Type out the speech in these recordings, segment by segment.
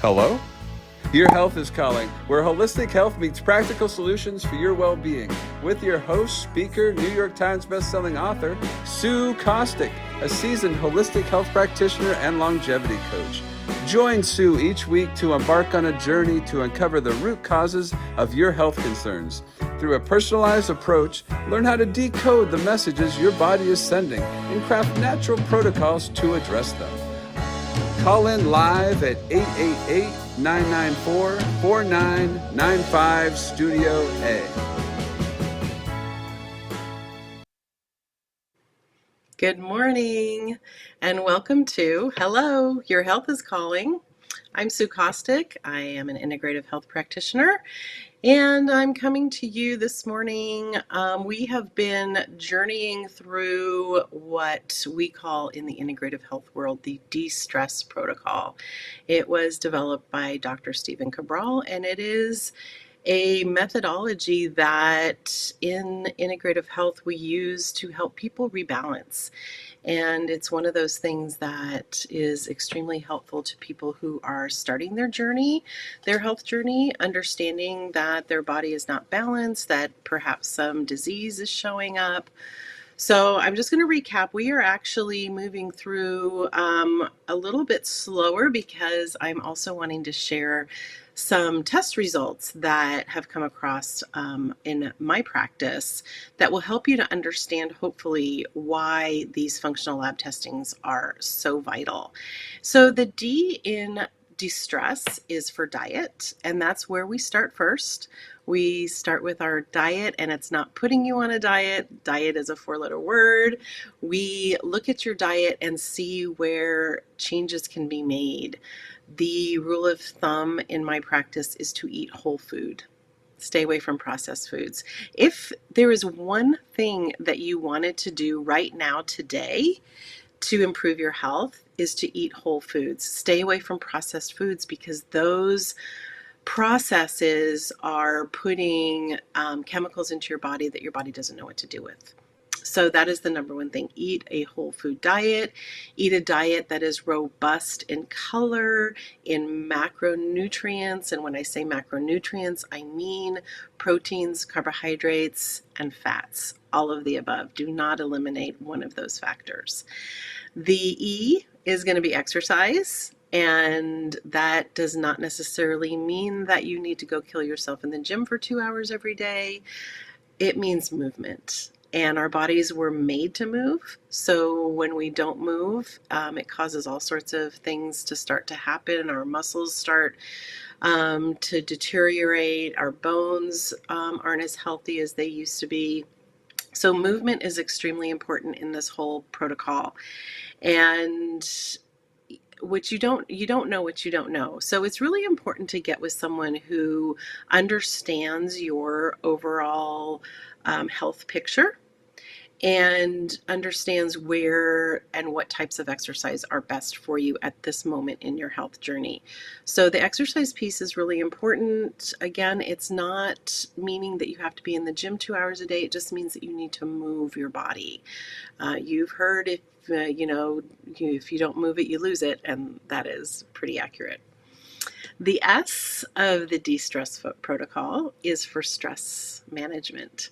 Hello? Your Health is Calling, where holistic health meets practical solutions for your well being. With your host, speaker, New York Times bestselling author, Sue Kostyk, a seasoned holistic health practitioner and longevity coach. Join Sue each week to embark on a journey to uncover the root causes of your health concerns. Through a personalized approach, learn how to decode the messages your body is sending and craft natural protocols to address them. Call in live at 888-994-4995 Studio A. Good morning and welcome to Hello, Your Health is Calling. I'm Sue Kostyk. I am an integrative health practitioner and I'm coming to you this morning. We have been journeying through what we call in the integrative health world the de-stress protocol. It was developed by Dr. Stephen Cabral, and it is a methodology that in integrative health we use to help people rebalance. And it's one of those things that is extremely helpful to people who are starting their journey, their health journey, understanding that their body is not balanced, that perhaps some disease is showing up. So I'm just going to recap. We are actually moving through a little bit slower because I'm also wanting to share some test results that have come across in my practice that will help you to understand, hopefully, why these functional lab testings are so vital. So the D in de-stress is for diet, and that's where we start first. We start with our diet, and it's not putting you on a diet. Diet is a four-letter word. We look at your diet and see where changes can be made. The rule of thumb in my practice is to eat whole food. Stay away from processed foods. If there is one thing that you wanted to do right now, today, to improve your health, is to eat whole foods. Stay away from processed foods because those processes are putting chemicals into your body that your body doesn't know what to do with. So that is the number one thing. Eat a whole food diet. Eat a diet that is robust in color, in macronutrients. And when I say macronutrients, I mean proteins, carbohydrates, and fats. All of the above. Do not eliminate one of those factors. The E is going to be exercise. And that does not necessarily mean that you need to go kill yourself in the gym for 2 hours every day. It means movement. And our bodies were made to move. So when we don't move, it causes all sorts of things to start to happen. Our muscles start to deteriorate. Our bones aren't as healthy as they used to be. So movement is extremely important in this whole protocol. And what you don't know what you don't know. So it's really important to get with someone who understands your overall health picture and understands where and what types of exercise are best for you at this moment in your health journey. So the exercise piece is really important. Again, it's not meaning that you have to be in the gym 2 hours a day. It just means that you need to move your body. You've heard if you don't move it, you lose it, and that is pretty accurate. The S of the de-stress protocol is for stress management.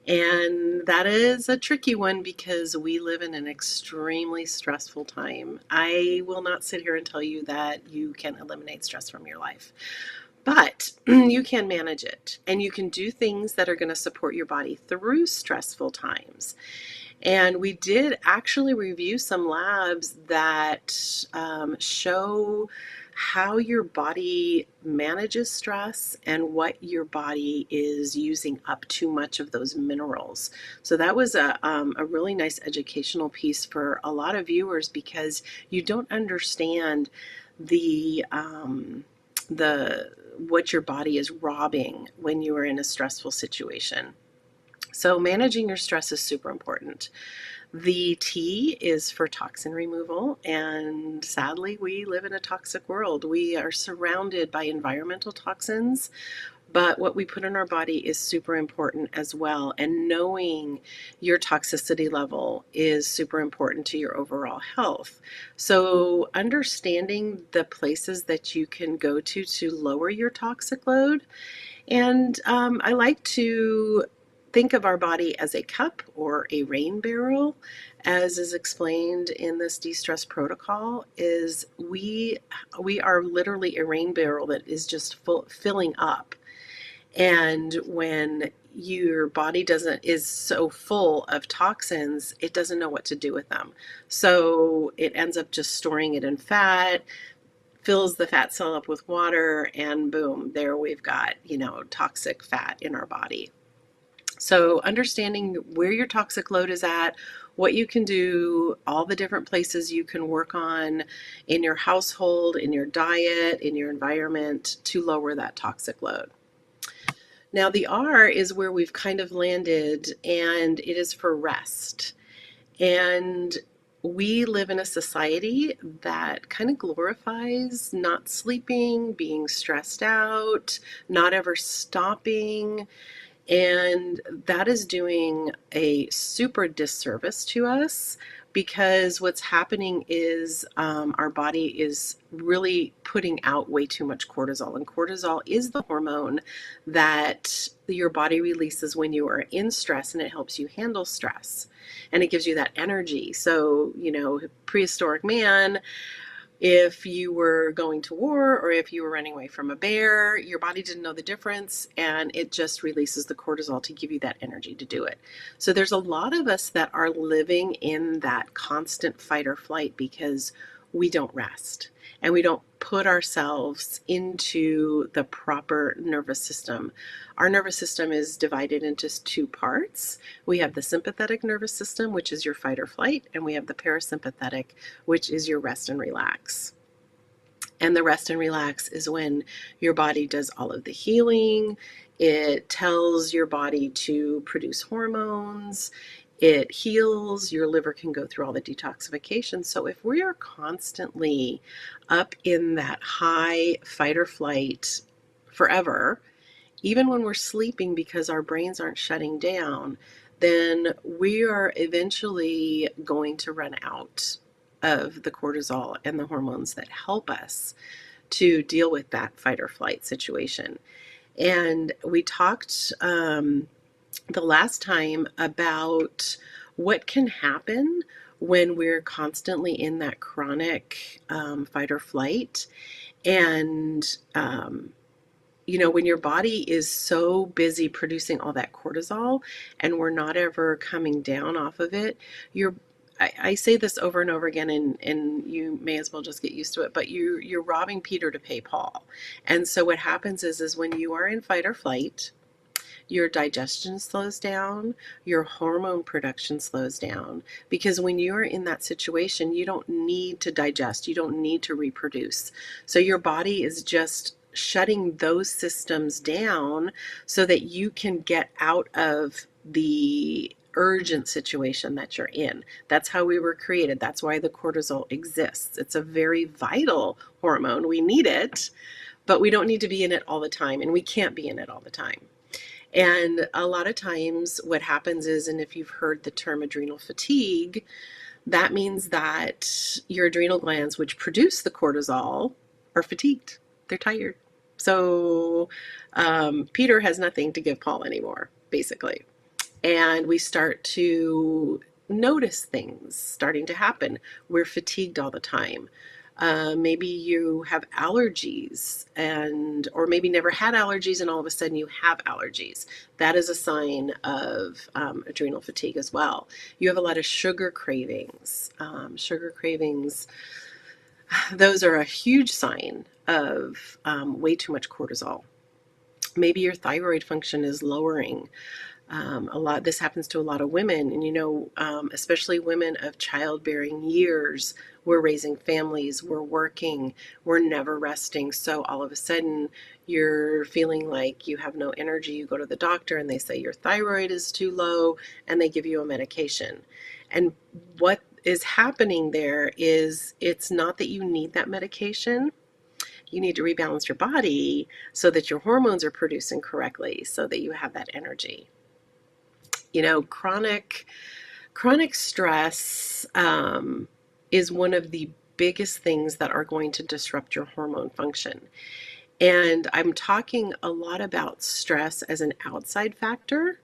And that is a tricky one because we live in an extremely stressful time. I will not sit here and tell you that you can eliminate stress from your life, but you can manage it, and you can do things that are going to support your body through stressful times. And we did actually review some labs that show how your body manages stress and what your body is using up too much of those minerals. So that was a really nice educational piece for a lot of viewers because you don't understand the what your body is robbing when you are in a stressful situation. So managing your stress is super important. The T is for toxin removal, and sadly, we live in a toxic world. We are surrounded by environmental toxins, but what we put in our body is super important as well. And knowing your toxicity level is super important to your overall health. So understanding the places that you can go to lower your toxic load. And I like to think of our body as a cup or a rain barrel, as is explained in this de-stress protocol. Is we are literally a rain barrel that is just filling up. And when your body is so full of toxins, it doesn't know what to do with them. So it ends up just storing it in fat, fills the fat cell up with water, and boom, there we've got, toxic fat in our body. So understanding where your toxic load is at, what you can do, all the different places you can work on in your household, in your diet, in your environment to lower that toxic load. Now, the R is where we've kind of landed, and it is for rest. And we live in a society that kind of glorifies not sleeping, being stressed out, not ever stopping. And that is doing a super disservice to us, because what's happening is our body is really putting out way too much cortisol. And cortisol is the hormone that your body releases when you are in stress, and it helps you handle stress. And it gives you that energy. So, prehistoric man, if you were going to war or if you were running away from a bear, your body didn't know the difference, and it just releases the cortisol to give you that energy to do it. So there's a lot of us that are living in that constant fight or flight because we don't rest and we don't put ourselves into the proper nervous system. Our nervous system is divided into two parts. We have the sympathetic nervous system, which is your fight or flight, and we have the parasympathetic, which is your rest and relax. And the rest and relax is when your body does all of the healing. It tells your body to produce hormones. It heals. Your liver can go through all the detoxification. So if we are constantly up in that high fight or flight forever, even when we're sleeping because our brains aren't shutting down, then we are eventually going to run out of the cortisol and the hormones that help us to deal with that fight or flight situation. And we talked the last time about what can happen when we're constantly in that chronic fight or flight. And when your body is so busy producing all that cortisol and we're not ever coming down off of it, I say this over and over again, and you may as well just get used to it, but you're robbing Peter to pay Paul. And so what happens is when you are in fight or flight, your digestion slows down, your hormone production slows down, because when you're in that situation, you don't need to digest, you don't need to reproduce. So your body is just shutting those systems down so that you can get out of the urgent situation that you're in. That's how we were created. That's why the cortisol exists. It's a very vital hormone. We need it, but we don't need to be in it all the time, and we can't be in it all the time. And a lot of times what happens is, and if you've heard the term adrenal fatigue, that means that your adrenal glands, which produce the cortisol, are fatigued. They're tired. So Peter has nothing to give Paul anymore, basically. And we start to notice things starting to happen. We're fatigued all the time. Maybe you have allergies, or maybe never had allergies, and all of a sudden you have allergies. That is a sign of adrenal fatigue as well. You have a lot of sugar cravings. Those are a huge sign of way too much cortisol. Maybe your thyroid function is lowering. This happens to a lot of women, and especially women of childbearing years. We're raising families, we're working, we're never resting. So all of a sudden you're feeling like you have no energy. You go to the doctor and they say your thyroid is too low, and they give you a medication. And what is happening there is, it's not that you need that medication. You need to rebalance your body so that your hormones are producing correctly, so that you have that energy. Chronic stress is one of the biggest things that are going to disrupt your hormone function. And I'm talking a lot about stress as an outside factor,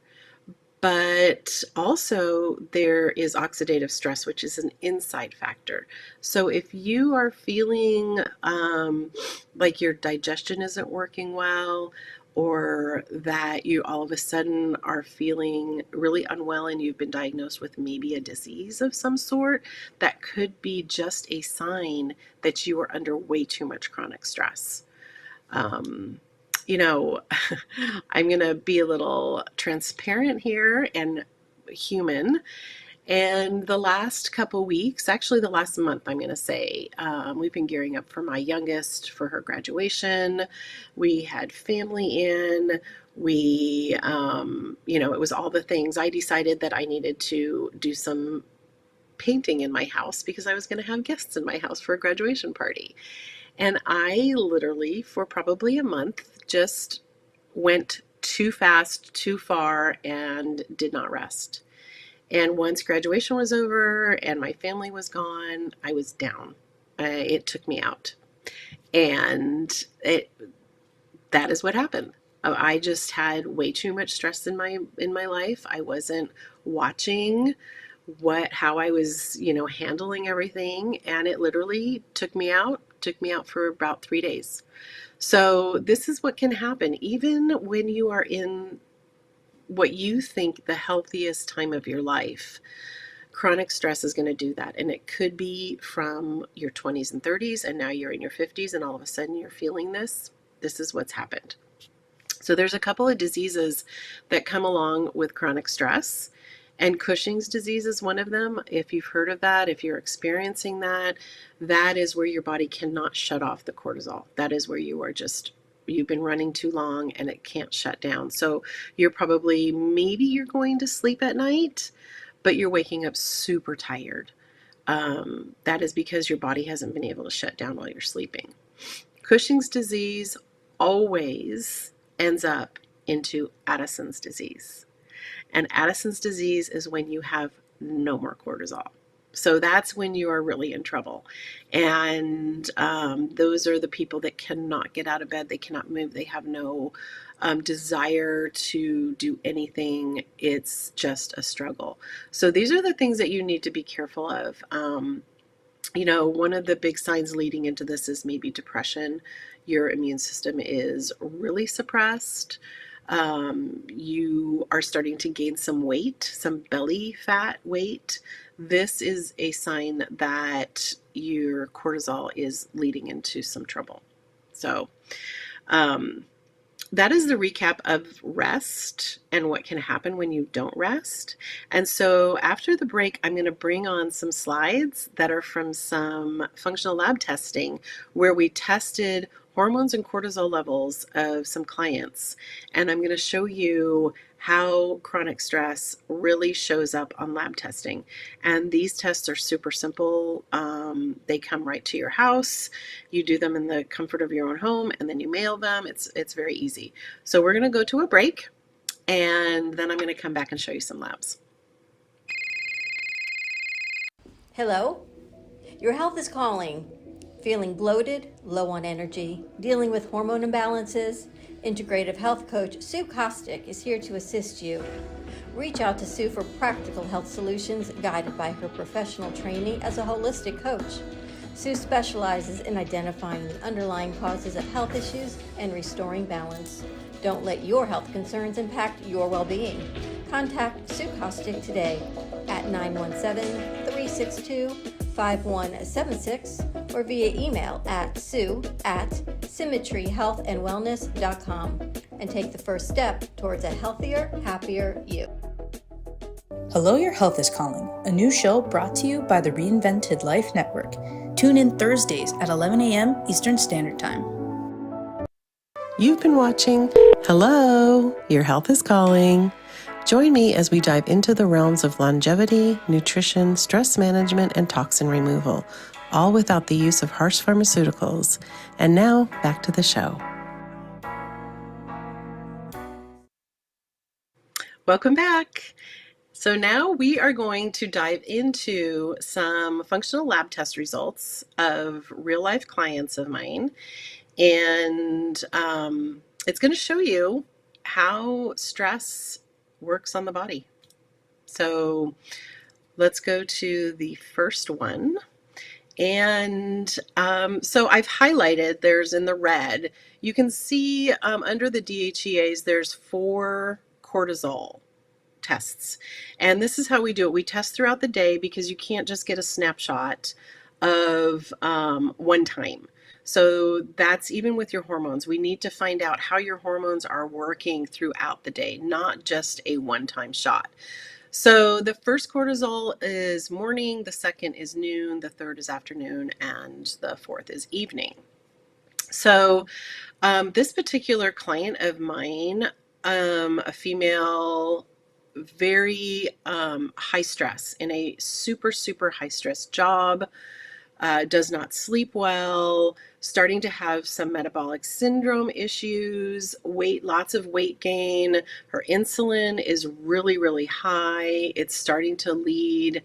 but also there is oxidative stress, which is an inside factor. So if you are feeling like your digestion isn't working well, or that you all of a sudden are feeling really unwell and you've been diagnosed with maybe a disease of some sort, that could be just a sign that you are under way too much chronic stress. Um, you know, I'm going to be a little transparent here and human. And the last couple weeks, actually the last month, I'm going to say, we've been gearing up for my youngest for her graduation. We had family in. It was all the things. I decided that I needed to do some painting in my house because I was going to have guests in my house for a graduation party. And I literally, for probably a month, just went too fast, too far, and did not rest. And once graduation was over and my family was gone, I was down. It took me out. And that is what happened. I just had way too much stress in my life. I wasn't watching how I was, handling everything, and it literally took me out for about 3 days. So this is what can happen even when you are in what you think the healthiest time of your life. Chronic stress is going to do that, and it could be from your 20s and 30s, and now you're in your 50s, and all of a sudden you're feeling this. This is what's happened. So there's a couple of diseases that come along with chronic stress, and Cushing's disease is one of them. If you've heard of that, if you're experiencing that, that is where your body cannot shut off the cortisol. That is where you've been running too long and it can't shut down. So maybe you're going to sleep at night, but you're waking up super tired. That is because your body hasn't been able to shut down while you're sleeping. Cushing's disease always ends up into Addison's disease. And Addison's disease is when you have no more cortisol. So that's when you are really in trouble. And those are the people that cannot get out of bed. They cannot move. They have no desire to do anything. It's just a struggle. So these are the things that you need to be careful of. One of the big signs leading into this is maybe depression. Your immune system is really suppressed. You are starting to gain some weight, some belly fat weight. This is a sign that your cortisol is leading into some trouble. So, that is the recap of rest and what can happen when you don't rest. And so after the break, I'm going to bring on some slides that are from some functional lab testing where we tested hormones and cortisol levels of some clients. And I'm going to show you how chronic stress really shows up on lab testing. And these tests are super simple. They come right to your house. You do them in the comfort of your own home, and then you mail them. It's very easy. So we're going to go to a break, and then I'm going to come back and show you some labs. Hello, your health is calling. Feeling bloated, low on energy, dealing with hormone imbalances? Integrative health coach Sue Kostyk is here to assist you. Reach out to Sue for practical health solutions guided by her professional training as a holistic coach. Sue specializes in identifying the underlying causes of health issues and restoring balance. Don't let your health concerns impact your well-being. Contact Sue Kostyk today at 917-362-5176 or via email at sue@symmetryhealthandwellness.com and take the first step towards a healthier, happier you. Hello, Your Health is Calling, a new show brought to you by the Reinvented Life Network. Tune in Thursdays at 11 a.m. Eastern Standard Time. You've been watching Hello, Your Health is Calling. Join me as we dive into the realms of longevity, nutrition, stress management, and toxin removal, all without the use of harsh pharmaceuticals. And now, back to the show. Welcome back. So now we are going to dive into some functional lab test results of real life clients of mine. And it's going to show you how stress works on the body. So let's go to the first one. And so I've highlighted, there's in the red, you can see under the DHEAs, there's 4 cortisol tests. And this is how we do it. We test throughout the day because you can't just get a snapshot of one time. So that's even with your hormones. We need to find out how your hormones are working throughout the day, not just a one-time shot. So the first cortisol is morning, the second is noon, the third is afternoon, and the fourth is evening. So this particular client of mine, a female, very high stress, in a super high stress job, does not sleep well, starting to have some metabolic syndrome issues, lots of weight gain. Her insulin is really high. It's starting to lead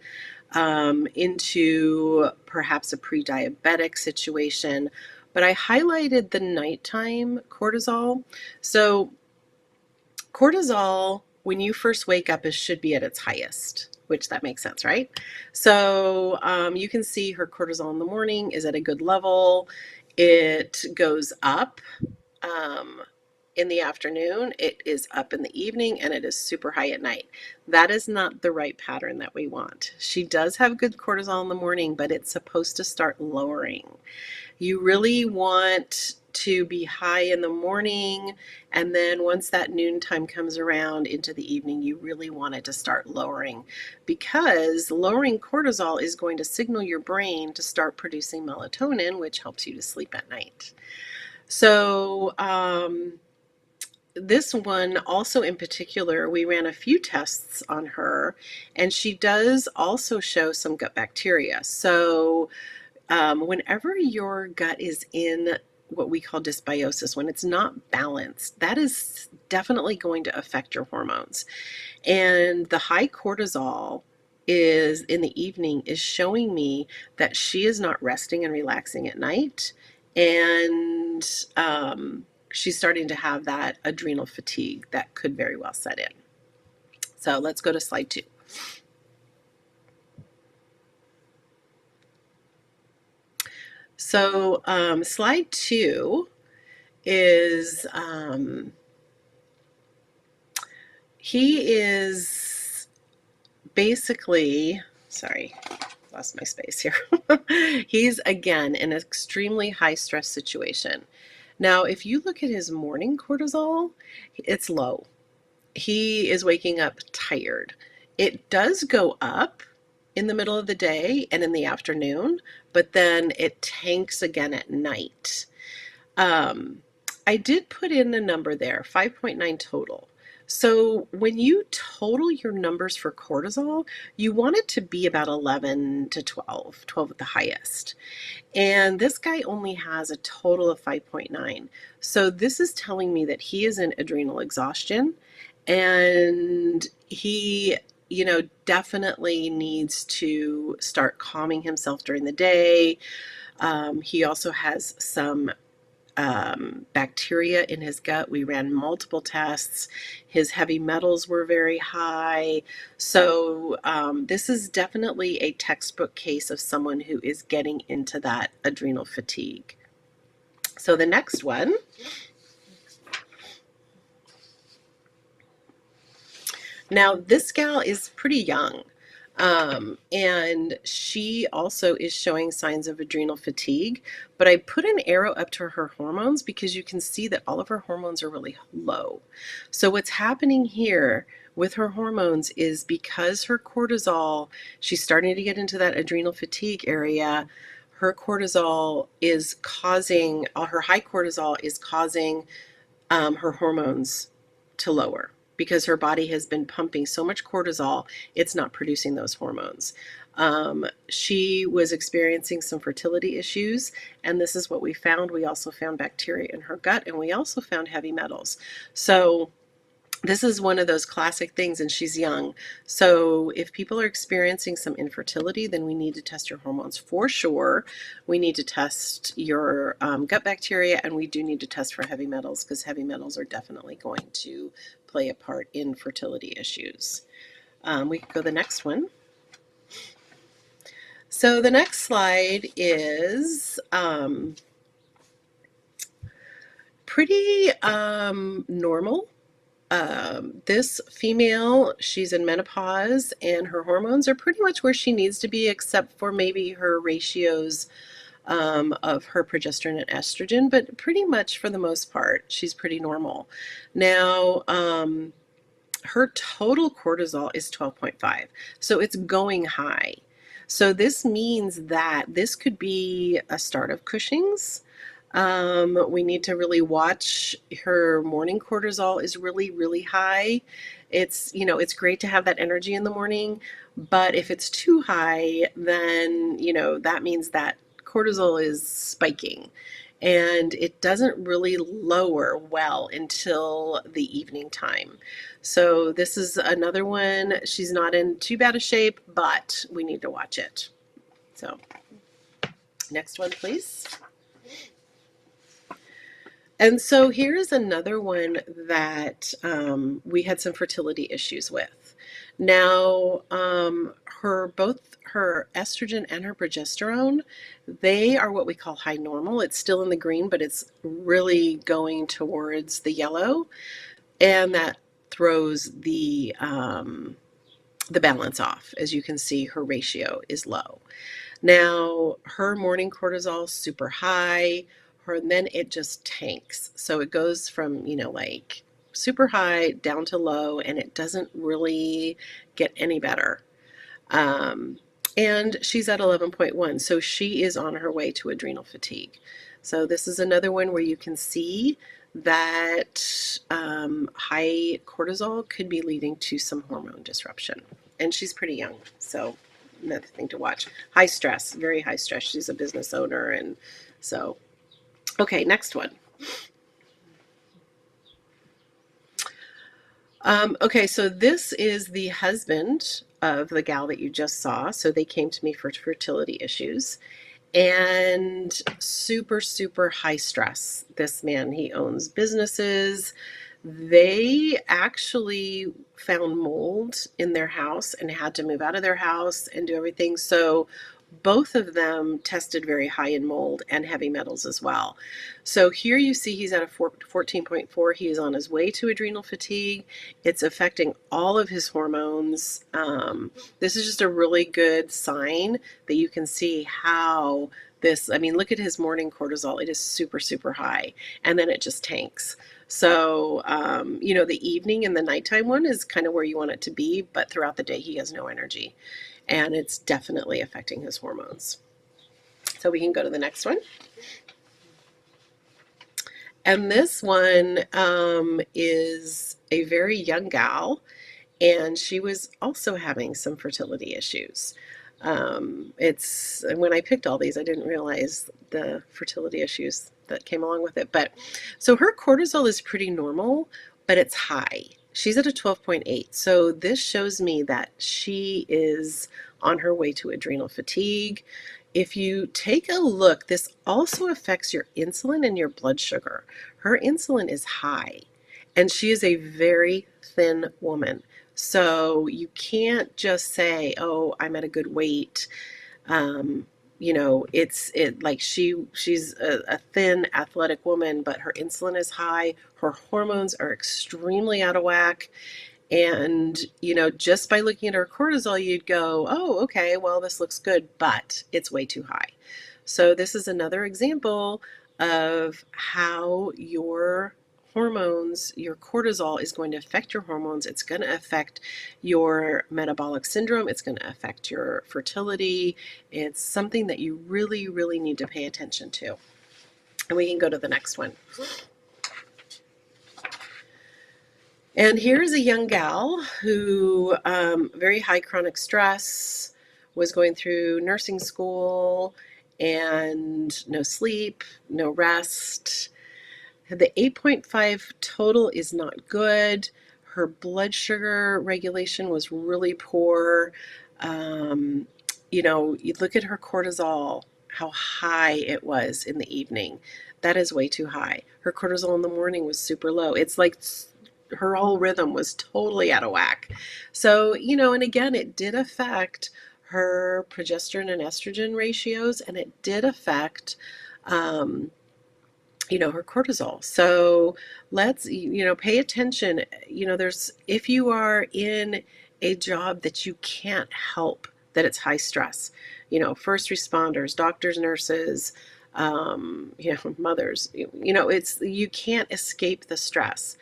into perhaps a pre-diabetic situation. But I highlighted the nighttime cortisol. So cortisol, when you first wake up, should be at its highest, which that makes sense, right? So you can see her cortisol in the morning is at a good level. It goes up in the afternoon, it is up in the evening, and it is super high at night. That is not the right pattern that we want. She does have good cortisol in the morning, but it's supposed to start lowering. You really want to be high in the morning, and then once that noontime comes around into the evening, you really want it to start lowering, because lowering cortisol is going to signal your brain to start producing melatonin, which helps you to sleep at night. So this one also in particular, we ran a few tests on her, and she does also show some gut bacteria. So whenever your gut is in what we call dysbiosis, when it's not balanced, that is definitely going to affect your hormones. And the high cortisol is in the evening is showing me that she is not resting and relaxing at night. And she's starting to have that adrenal fatigue that could very well set in. So let's go to slide 2. So slide 2 is, he is basically, sorry, lost my space here. He's again in an extremely high stress situation. Now, if you look at his morning cortisol, it's low. He is waking up tired. It does go up in the middle of the day and in the afternoon, but then it tanks again at night. I did put in a number there, 5.9 total. So when you total your numbers for cortisol, you want it to be about 11 to 12, 12 at the highest. And this guy only has a total of 5.9. So this is telling me that he is in adrenal exhaustion, and he, definitely needs to start calming himself during the day. He also has some bacteria in his gut. We ran multiple tests. His heavy metals were very high. So this is definitely a textbook case of someone who is getting into that adrenal fatigue. So the next one. Now this gal is pretty young. And she also is showing signs of adrenal fatigue, but I put an arrow up to her hormones because you can see that all of her hormones are really low. So what's happening here with her hormones is because her cortisol, she's starting to get into that adrenal fatigue area. Her cortisol is causing, her high cortisol is causing her hormones to lower, because her body has been pumping so much cortisol, it's not producing those hormones. She was experiencing some fertility issues, and this is what we found. We also found bacteria in her gut, and we also found heavy metals. So this is one of those classic things, and she's young. So if people are experiencing some infertility, then we need to test your hormones for sure. We need to test your gut bacteria, and we do need to test for heavy metals, because heavy metals are definitely going to play a part in fertility issues. We can go to the next one. So the next slide is pretty normal. This female, she's in menopause, and her hormones are pretty much where she needs to be, except for maybe her ratios of her progesterone and estrogen, but pretty much for the most part, she's pretty normal. Now, her total cortisol is 12.5, so it's going high. So this means that this could be a start of Cushing's. We need to really watch. Her morning cortisol is really, really high. It's, it's great to have that energy in the morning, but if it's too high, then, that means that cortisol is spiking, and it doesn't really lower well until the evening time. So this is another one. She's not in too bad a shape, but we need to watch it. So next one, please. And so here's another one that we had some fertility issues with. Now, both her estrogen and her progesterone, they are what we call high normal. It's still in the green, but it's really going towards the yellow, and that throws the balance off. As you can see, her ratio is low. Now, her morning cortisol is super high. And then it just tanks. So it goes from, like super high down to low, and it doesn't really get any better. And she's at 11.1, so she is on her way to adrenal fatigue. So this is another one where you can see that high cortisol could be leading to some hormone disruption. And she's pretty young, so another thing to watch. High stress, very high stress. She's a business owner, and so... Okay, next one. Okay, so this is the husband of the gal that you just saw. So they came to me for fertility issues, and super, super high stress. This man, he owns businesses. They actually found mold in their house and had to move out of their house and do everything. So both of them tested very high in mold and heavy metals as well. So here you see he's at a 14.4. He is on his way to adrenal fatigue. It's affecting all of his hormones. This is just a really good sign that you can see how this, look at his morning cortisol. It is super, super high, and then it just tanks. So, the evening and the nighttime one is kind of where you want it to be, but throughout the day he has no energy. And it's definitely affecting his hormones. So we can go to the next one. And this one is a very young gal, and she was also having some fertility issues. When I picked all these, I didn't realize the fertility issues that came along with it. But so her cortisol is pretty normal, but it's high. She's at a 12.8. So this shows me that she is on her way to adrenal fatigue. If you take a look, this also affects your insulin and your blood sugar. Her insulin is high, and she is a very thin woman. So you can't just say, oh, I'm at a good weight. She's a thin, athletic woman, but her insulin is high. Her hormones are extremely out of whack. And, just by looking at her cortisol, you'd go, oh, okay, well, this looks good, but it's way too high. So this is another example of how your hormones, your cortisol is going to affect your hormones. It's going to affect your metabolic syndrome. It's going to affect your fertility. It's something that you really, really need to pay attention to. And we can go to the next one. And here's a young gal who very high chronic stress, was going through nursing school and no sleep, no rest. The 8.5 total is not good. Her blood sugar regulation was really poor. Um, you look at her cortisol, how high it was in the evening. That is way too high. Her cortisol in the morning was super low. It's like her whole rhythm was totally out of whack. So, and again, it did affect her progesterone and estrogen ratios, and it did affect, her cortisol. So let's, pay attention. If you are in a job that you can't help, that it's high stress, first responders, doctors, nurses, mothers, you can't escape the stress,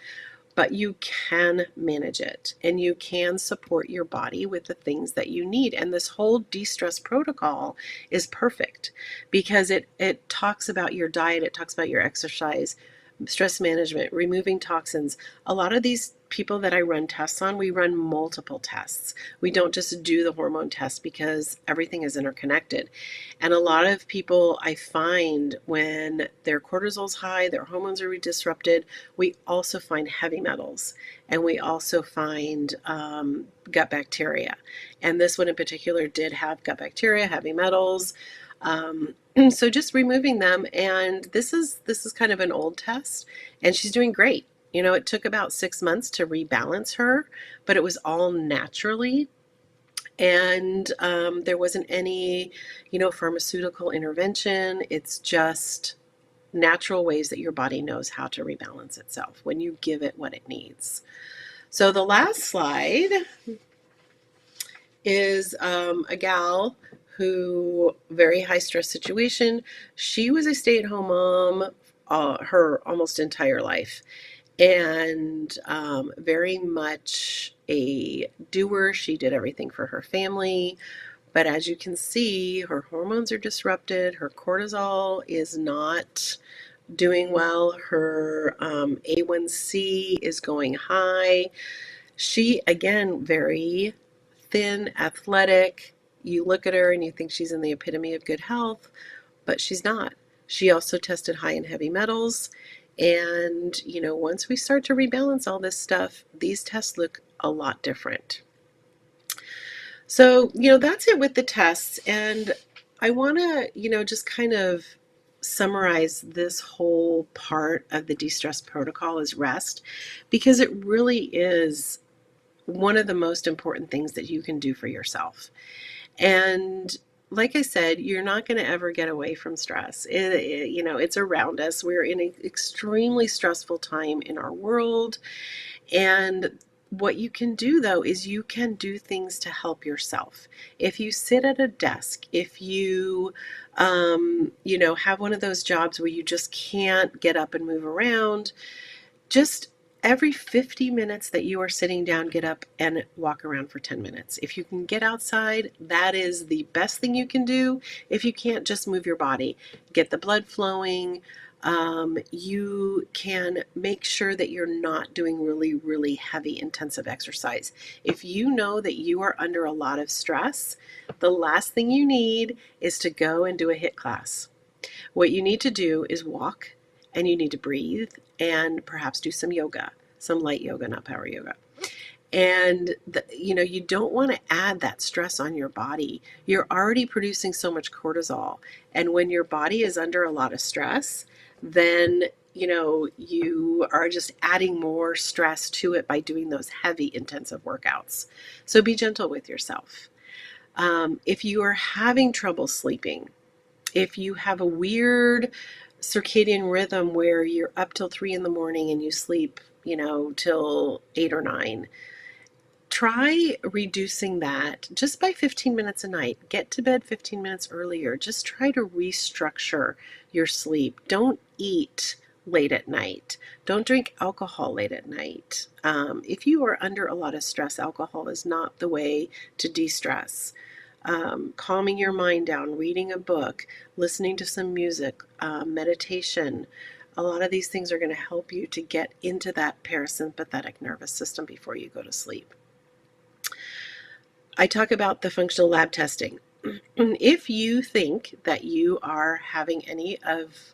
but you can manage it and you can support your body with the things that you need. And this whole de-stress protocol is perfect because it talks about your diet, it talks about your exercise, stress management, removing toxins. A lot of these people that I run tests on, we run multiple tests. We don't just do the hormone test because everything is interconnected. And a lot of people I find when their cortisol's high, their hormones are disrupted, we also find heavy metals and we also find gut bacteria. And this one in particular did have gut bacteria, heavy metals. So just removing them, and this is kind of an old test, and she's doing great. It took about 6 months to rebalance her, but it was all naturally, and there wasn't any, pharmaceutical intervention. It's just natural ways that your body knows how to rebalance itself when you give it what it needs. So the last slide is a gal who, very high stress situation. She was a stay-at-home mom her almost entire life, and very much a doer. She did everything for her family, but as you can see, her hormones are disrupted. Her cortisol is not doing well. Her A1C is going high. She, again, very thin, athletic. You look at her and you think she's in the epitome of good health, but she's not. She also tested high in heavy metals. And, once we start to rebalance all this stuff, these tests look a lot different. So, that's it with the tests. And I want to, just kind of summarize this whole part of the de-stress protocol as rest, because it really is one of the most important things that you can do for yourself. And like I said, you're not going to ever get away from stress. It's around us. We're in an extremely stressful time in our world. And what you can do, though, is you can do things to help yourself. If you sit at a desk, if you, have one of those jobs where you just can't get up and move around, just every 50 minutes that you are sitting down, get up and walk around for 10 minutes. If you can get outside, that is the best thing you can do. If you can't, just move your body. Get the blood flowing. You can make sure that you're not doing really, really heavy, intensive exercise. If you know that you are under a lot of stress, the last thing you need is to go and do a HIIT class. What you need to do is walk, and you need to breathe and perhaps do some yoga, some light yoga, not power yoga. And you don't want to add that stress on your body. You're already producing so much cortisol. And when your body is under a lot of stress, then you are just adding more stress to it by doing those heavy, intensive workouts. So be gentle with yourself. If you are having trouble sleeping, if you have a weird circadian rhythm where you're up till 3 in the morning and you sleep, till 8 or 9, try reducing that just by 15 minutes a night. Get to bed 15 minutes earlier. Just try to restructure your sleep. Don't eat late at night. Don't drink alcohol late at night. If you are under a lot of stress, alcohol is not the way to de-stress. Calming your mind down, reading a book, listening to some music, meditation. A lot of these things are going to help you to get into that parasympathetic nervous system before you go to sleep. I talk about the functional lab testing. if you think that you are having any of,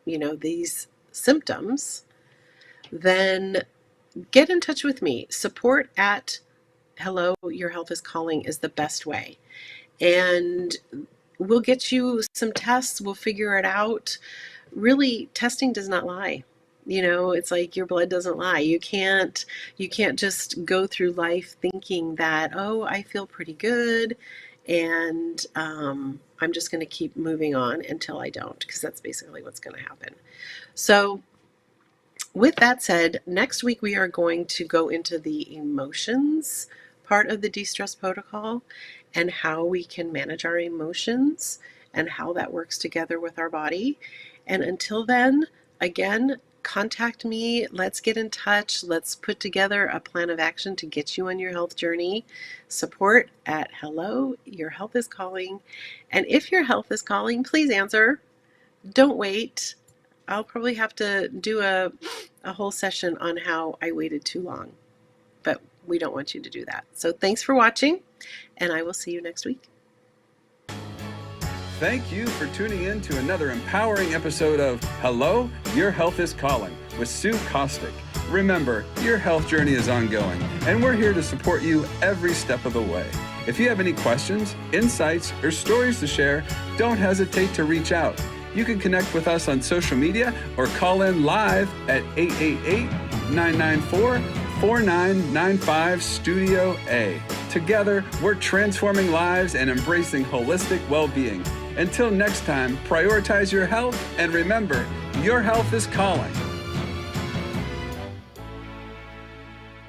these symptoms, then get in touch with me. Support at Hello, Your Health is Calling is the best way. And we'll get you some tests. We'll figure it out. Really, testing does not lie. It's like your blood doesn't lie. You can't just go through life thinking that, oh, I feel pretty good, and I'm just going to keep moving on until I don't, because that's basically what's going to happen. So with that said, next week we are going to go into the emotions part of the de-stress protocol and how we can manage our emotions and how that works together with our body. And until then, again, contact me. Let's get in touch. Let's put together a plan of action to get you on your health journey. Support at Hello, Your Health is Calling. And if your health is calling, please answer. Don't wait. I'll probably have to do a whole session on how I waited too long, but we don't want you to do that. So thanks for watching, and I will see you next week. Thank you for tuning in to another empowering episode of Hello, Your Health is Calling with Sue Kostyk. Remember, your health journey is ongoing, and we're here to support you every step of the way. If you have any questions, insights, or stories to share, don't hesitate to reach out. You can connect with us on social media or call in live at 888-994-4995 Studio A. Together, we're transforming lives and embracing holistic well-being. Until next time, prioritize your health and remember, your health is calling.